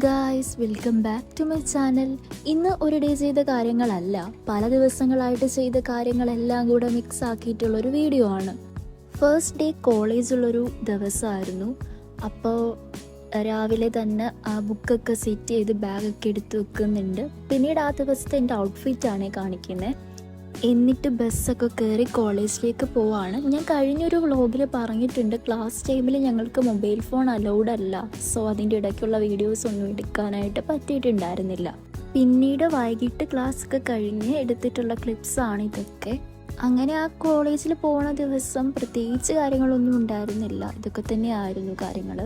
Guys, welcome back to my channel. ഇന്ന് ഒരു day ചെയ്ത കാര്യങ്ങളല്ല, പല ദിവസങ്ങളായിട്ട് ചെയ്ത കാര്യങ്ങളെല്ലാം കൂടെ മിക്സ് ആക്കിയിട്ടുള്ളൊരു വീഡിയോ ആണ്. ഫസ്റ്റ് ഡേ കോളേജുള്ളൊരു ദിവസമായിരുന്നു. അപ്പോൾ രാവിലെ തന്നെ ആ ബുക്കൊക്കെ സെറ്റ് ചെയ്ത് ബാഗൊക്കെ എടുത്ത് വെക്കുന്നുണ്ട്. പിന്നീട് ആ ദിവസത്തെ എൻ്റെ ഔട്ട്ഫിറ്റാണ് കാണിക്കുന്നത്. എന്നിട്ട് ബസ്സൊക്കെ കയറി കോളേജിലേക്ക് പോവാണ്. ഞാൻ കഴിഞ്ഞൊരു വ്ളോഗിൽ പറഞ്ഞിട്ടുണ്ട്, ക്ലാസ് ടൈമിൽ ഞങ്ങൾക്ക് മൊബൈൽ ഫോൺ അലൗഡ് അല്ല. സോ അതിൻ്റെ ഇടയ്ക്കുള്ള വീഡിയോസ് ഒന്നും എടുക്കാനായിട്ട് പറ്റിയിട്ടുണ്ടായിരുന്നില്ല. പിന്നീട് വൈകിട്ട് ക്ലാസ് ഒക്കെ കഴിഞ്ഞ് എടുത്തിട്ടുള്ള ക്ലിപ്സാണ് ഇതൊക്കെ. അങ്ങനെ ആ കോളേജിൽ പോണ ദിവസം പ്രത്യേകിച്ച് കാര്യങ്ങളൊന്നും ഉണ്ടായിരുന്നില്ല. ഇതൊക്കെ തന്നെയായിരുന്നു കാര്യങ്ങൾ.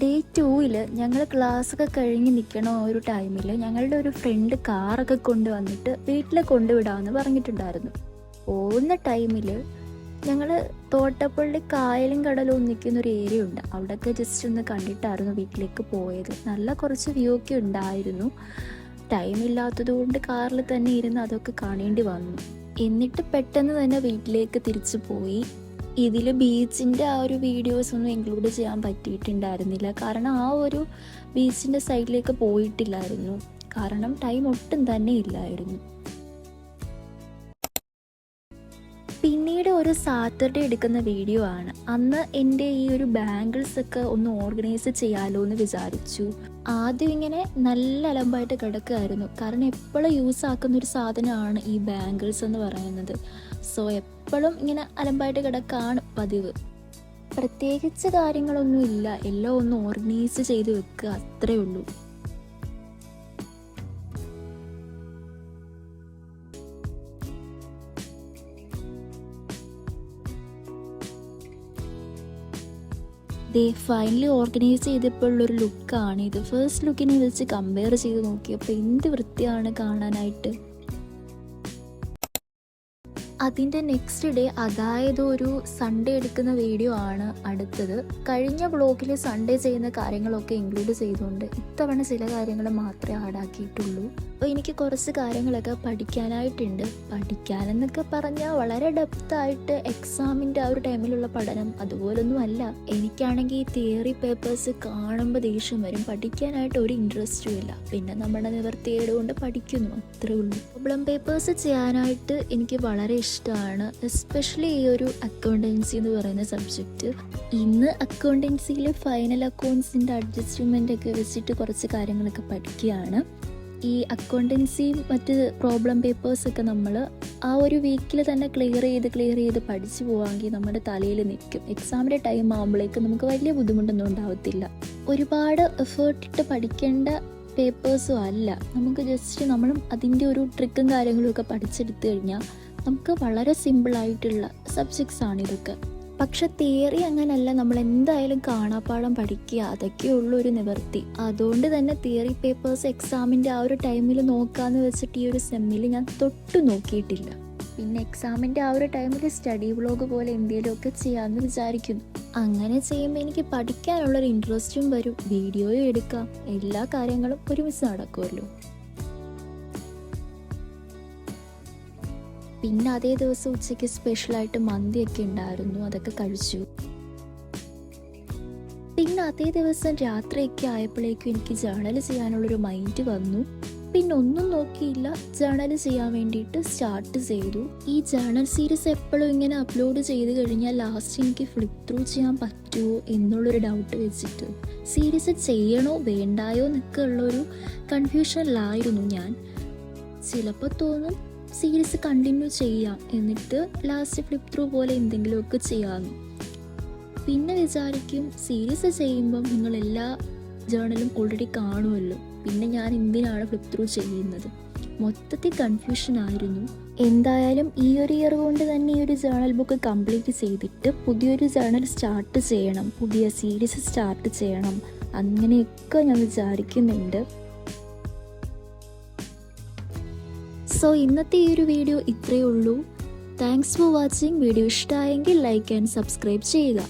ഡേ 2 ഞങ്ങൾ ക്ലാസ്സൊക്കെ കഴിഞ്ഞ് നിൽക്കണ ഒരു ടൈമിൽ ഞങ്ങളുടെ ഒരു ഫ്രണ്ട് കാറൊക്കെ കൊണ്ടുവന്നിട്ട് വീട്ടിൽ കൊണ്ടുവിടാമെന്ന് പറഞ്ഞിട്ടുണ്ടായിരുന്നു. പോകുന്ന ടൈമിൽ ഞങ്ങൾ തോട്ടപ്പള്ളി കായലും കടലും ഒന്നിക്കുന്നൊരു ഏരിയ ഉണ്ട്. അവിടെയൊക്കെ ജസ്റ്റ് ഒന്ന് കണ്ടിട്ടായിരുന്നു വീട്ടിലേക്ക് പോയത്. നല്ല കുറച്ച് വ്യൂ ഒക്കെ ഉണ്ടായിരുന്നു. ടൈമില്ലാത്തത് കൊണ്ട് കാറിൽ തന്നെ ഇരുന്ന് അതൊക്കെ കാണേണ്ടി വന്നു. എന്നിട്ട് പെട്ടെന്ന് തന്നെ വീട്ടിലേക്ക് തിരിച്ചു പോയി. ഇതിൽ ബീച്ചിൻ്റെ ആ ഒരു വീഡിയോസ് ഒന്നും ഇൻക്ലൂഡ് ചെയ്യാൻ പറ്റിയിട്ടുണ്ടായിരുന്നില്ല. കാരണം ആ ഒരു ബീച്ചിൻ്റെ സൈഡിലേക്ക് പോയിട്ടില്ലായിരുന്നു. കാരണം ടൈം ഒട്ടും തന്നെ ഇല്ലായിരുന്നു. പിന്നീട് ഒരു സാറ്റർഡേ എടുക്കുന്ന വീഡിയോ ആണ്. അന്ന് എൻ്റെ ഈ ഒരു ബാംഗിൾസ് ഒക്കെ ഒന്ന് ഓർഗനൈസ് ചെയ്യാമല്ലോ എന്ന് വിചാരിച്ചു. ആദ്യം ഇങ്ങനെ നല്ല അലമ്പായിട്ട് കിടക്കുകയായിരുന്നു. കാരണം എപ്പോഴും യൂസ് ആക്കുന്ന ഒരു സാധനമാണ് ഈ ബാംഗിൾസ് എന്ന് പറയുന്നത്. സോ എപ്പോഴും ഇങ്ങനെ അലമ്പായിട്ട് കിടക്കാണ് പതിവ്. പ്രത്യേകിച്ച് കാര്യങ്ങളൊന്നും ഇല്ല, എല്ലാം ഒന്ന് ഓർഗനൈസ് ചെയ്ത് വെക്കുക, അത്രേ ഉള്ളൂ. ഫൈനലി ഓർഗനൈസ് ചെയ്തപ്പോഴുള്ളൊരു ലുക്കാണ് ഇത്. ഫസ്റ്റ് ലുക്കിനെ വെച്ച് കമ്പയർ ചെയ്ത് നോക്കിയപ്പോൾ എന്ത് വൃത്തിയാണ് കാണാനായിട്ട്. അതിൻ്റെ നെക്സ്റ്റ് ഡേ, അതായത് ഒരു സൺഡേ എടുക്കുന്ന വീഡിയോ ആണ് അടുത്തത്. കഴിഞ്ഞ വ്ളോഗിൽ സൺഡേ ചെയ്യുന്ന കാര്യങ്ങളൊക്കെ ഇൻക്ലൂഡ് ചെയ്തുകൊണ്ട് ഇത്തവണ ചില കാര്യങ്ങൾ മാത്രമേ ആഡാക്കിയിട്ടുള്ളൂ. അപ്പോൾ എനിക്ക് കുറച്ച് കാര്യങ്ങളൊക്കെ പഠിക്കാനായിട്ടുണ്ട്. പഠിക്കാനെന്നൊക്കെ പറഞ്ഞാൽ വളരെ ഡെപ്തായിട്ട് എക്സാമിൻ്റെ ആ ഒരു ടൈമിലുള്ള പഠനം അതുപോലൊന്നും അല്ല. എനിക്കാണെങ്കിൽ ഈ തിയറി പേപ്പേഴ്സ് കാണുമ്പോൾ ദേഷ്യം വരും. പഠിക്കാനായിട്ട് ഒരു ഇൻട്രസ്റ്റും ഇല്ല. പിന്നെ നമ്മുടെ നിവർത്തിയേട് കൊണ്ട് പഠിക്കുന്നു, അത്രേ ഉള്ളൂ. പ്രോബ്ലം പേപ്പേഴ്സ് ചെയ്യാനായിട്ട് എനിക്ക് വളരെ ഇഷ്ടമാണ്. എസ്പെഷ്യലി ഈ ഒരു അക്കൗണ്ടൻസി എന്ന് പറയുന്ന സബ്ജക്റ്റ്. ഇന്ന് അക്കൗണ്ടൻസിയിൽ ഫൈനൽ അക്കൗണ്ട്സിൻ്റെ അഡ്ജസ്റ്റ്മെൻ്റ് ഒക്കെ വെച്ചിട്ട് കുറച്ച് കാര്യങ്ങളൊക്കെ പഠിക്കുകയാണ്. ഈ അക്കൗണ്ടൻസിയും മറ്റ് പ്രോബ്ലം പേപ്പേഴ്സൊക്കെ നമ്മൾ ആ ഒരു വീക്കിൽ തന്നെ ക്ലിയർ ചെയ്ത് പഠിച്ചു പോവാമെങ്കിൽ നമ്മുടെ തലയിൽ നിൽക്കും. എക്സാമിൻ്റെ ടൈം ആകുമ്പോഴേക്കും നമുക്ക് വലിയ ബുദ്ധിമുട്ടൊന്നും ഉണ്ടാവത്തില്ല. ഒരുപാട് എഫേർട്ട് ഇട്ട് പഠിക്കേണ്ട പേപ്പേഴ്സും അല്ല. നമുക്ക് ജസ്റ്റ് നമ്മളും അതിൻ്റെ ഒരു ട്രിക്കും കാര്യങ്ങളും ഒക്കെ പഠിച്ചെടുത്തു കഴിഞ്ഞാൽ നമുക്ക് വളരെ സിമ്പിളായിട്ടുള്ള സബ്ജക്ട്സ് ആണ് ഇതൊക്കെ. പക്ഷെ തിയറി അങ്ങനല്ല, നമ്മൾ എന്തായാലും കാണാപ്പാഠം പഠിക്കുക, അതൊക്കെ ഉള്ളൊരു നിവർത്തി. അതുകൊണ്ട് തന്നെ തിയറി പേപ്പേഴ്സ് എക്സാമിൻ്റെ ആ ഒരു ടൈമിൽ നോക്കാമെന്ന് വെച്ചിട്ട് ഈ ഒരു സെമ്മിൽ ഞാൻ തൊട്ട് നോക്കിയിട്ടില്ല. പിന്നെ എക്സാമിൻ്റെ ആ ഒരു ടൈമിൽ സ്റ്റഡി വ്ളോഗ് പോലെ എന്തെങ്കിലുമൊക്കെ ചെയ്യാമെന്ന് വിചാരിക്കുന്നു. അങ്ങനെ ചെയ്യുമ്പോൾ എനിക്ക് പഠിക്കാനുള്ളൊരു ഇൻട്രസ്റ്റും വരും, വീഡിയോയും എടുക്കാം, എല്ലാ കാര്യങ്ങളും ഒരുമിച്ച് നടക്കുമല്ലോ. പിന്നെ അതേ ദിവസം ഉച്ചയ്ക്ക് സ്പെഷ്യലായിട്ട് മന്തിയൊക്കെ ഉണ്ടായിരുന്നു, അതൊക്കെ കഴിച്ചു. പിന്നെ അതേ ദിവസം രാത്രിയൊക്കെ ആയപ്പോഴേക്കും എനിക്ക് ജേണൽ ചെയ്യാനുള്ളൊരു മൈൻഡ് വന്നു. പിന്നെ ഒന്നും നോക്കിയില്ല, ജേണൽ ചെയ്യാൻ വേണ്ടിയിട്ട് സ്റ്റാർട്ട് ചെയ്തു. ഈ ജേണൽ സീരീസ് എപ്പോഴും ഇങ്ങനെ അപ്ലോഡ് ചെയ്ത് കഴിഞ്ഞാൽ ലാസ്റ്റ് എനിക്ക് ഫ്ലിപ്പ് ത്രൂ ചെയ്യാൻ പറ്റുമോ എന്നുള്ളൊരു ഡൗട്ട് വെച്ചിട്ട് സീരീസ് ചെയ്യണോ വേണ്ടായോ എന്നൊക്കെ ഉള്ളൊരു കൺഫ്യൂഷനിലായിരുന്നു ഞാൻ. ചിലപ്പോൾ തോന്നും സീരീസ് കണ്ടിന്യൂ ചെയ്യാം, എന്നിട്ട് ലാസ്റ്റ് ഫ്ലിപ്പ് ത്രൂ പോലെ എന്തെങ്കിലുമൊക്കെ ചെയ്യാമെന്ന്. പിന്നെ വിചാരിക്കും സീരീസ് ചെയ്യുമ്പം നിങ്ങളെല്ലാ ജേണലും ഓൾറെഡി കാണുമല്ലോ, പിന്നെ ഞാൻ എന്തിനാണ് ഫ്ലിപ്പ് ത്രൂ ചെയ്യുന്നത്. മൊത്തത്തിൽ കൺഫ്യൂഷൻ ആയിരുന്നു. എന്തായാലും ഈ ഒരു ഇയർ കൊണ്ട് തന്നെ ഈ ഒരു ജേണൽ ബുക്ക് കംപ്ലീറ്റ് ചെയ്തിട്ട് പുതിയൊരു ജേണൽ സ്റ്റാർട്ട് ചെയ്യണം, പുതിയ സീരീസ് സ്റ്റാർട്ട് ചെയ്യണം, അങ്ങനെയൊക്കെ ഞാൻ വിചാരിക്കുന്നുണ്ട്. സോ ഇന്നത്തെ ഈ ഒരു വീഡിയോ ഇത്രയേ ഉള്ളൂ. Thanks for watching. വീഡിയോ ഇഷ്ടമായെങ്കിൽ ലൈക്ക് ആൻഡ് സബ്സ്ക്രൈബ് ചെയ്യുക.